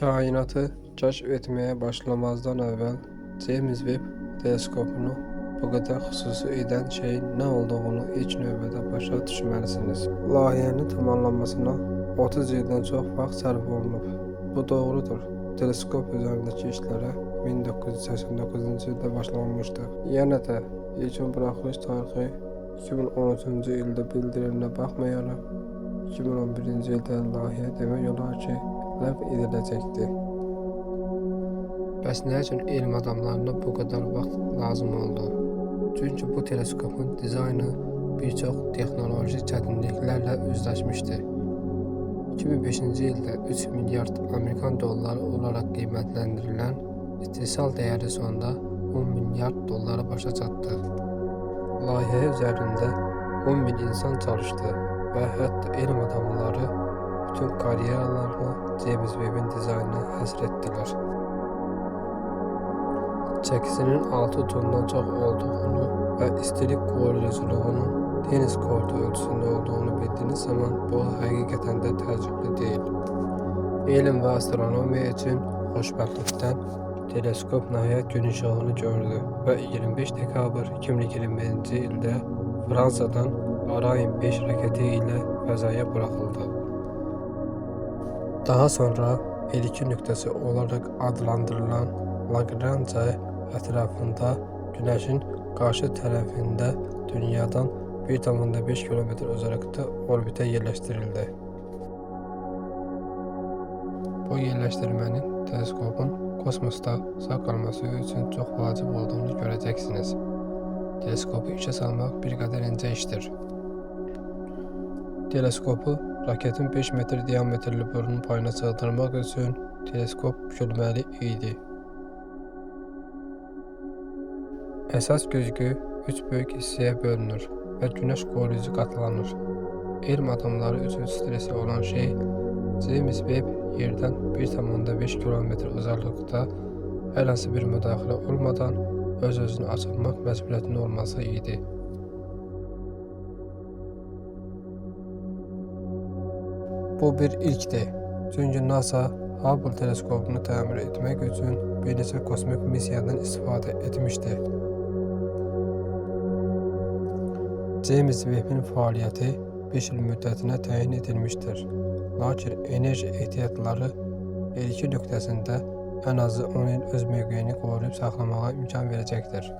Kainatı keşf etmeye başlamazdan evvel James Webb teleskopunu bu kadar xüsusi eden şeyin ne olduğunu ilk növbədə başa düşməlisiniz. Layihənin tamamlanmasına 30 yıldan çox vaxt sərf olunub. Bu doğrudur. Teleskop üzərindəki işlərə 1989-cu ildə başlanmışdı. Yenə də ilkin buraxılış tarixi 2013-cü ildə bildirilənə baxmayaraq 2011-ci ildə layihə demək olar ki, ləğv ediləcəkdi. Bəs nə üçün elm adamlarına bu qədər vaxt lazım oldu? Çünki bu teleskopun dizaynı bir çox texnoloji çətinliklərlə üzləşmişdi. 2005-ci ildə 3 milyard Amerikan dolları olaraq qiymətləndirilən istehsal dəyəri sonda 10 milyard dollara başa çatdı. Layihə üzərində 10 min insan çalışdı və hətta elm adamları bütün karyeralarını James Webb'in dizaynına həsr etdilər. Çəkisinin 6 tondan çox olduğunu və istilik qoruyuculuğunun tenis kortu ölçüsündə olduğunu bildiğiniz zaman bu həqiqətən də təəccüblü deyil. Elm və astronomiya üçün xoşbəxtlikdən teleskop nəhayət gün işığını gördü və 25 dekabr 2021-ci ildə Fransadan Ariane 5 raketi ilə fəzaya buraxıldı. Daha sonra ilkin nöqtəsi olaraq adlandırılan Lagrange ətrafında Günəşin qarşı tərəfində Dünyadan 1,5 kilometr uzaqlıqda orbitə yerləşdirildi. Bu yerləşdirmənin teleskopun kosmosda sağ qalması üçün çox vacib olduğunu görəcəksiniz. Teleskopu işə salmaq bir qədər incə işdir. Teleskopu raketin 5 metr diametrli burnun payına sığdırmaq üçün teleskop bükülməli idi. Əsas güzgü 3 böyük hissəyə bölünür və Günəş qoruyucu qatlanır. Elm adamları üçün stresi olan şey James Webb yerdən 1,5 kilometr uzaqlıqda hər hansı bir müdaxilə olmadan öz-özünə açılmaq məcburiyyətində olması idi. Bu bir ilkdir. Çünki NASA Hubble teleskopunu təmir etmək üçün bir neçə kosmik missiyadan istifadə etmişdi. James Webb'in fəaliyyəti 5 il müddətinə təyin edilmişdir. Lakin enerji ehtiyatları ilkin nöqtəsində ən azı 10 il öz mövqeyini qoruyub saxlamağa imkan verəcəkdir.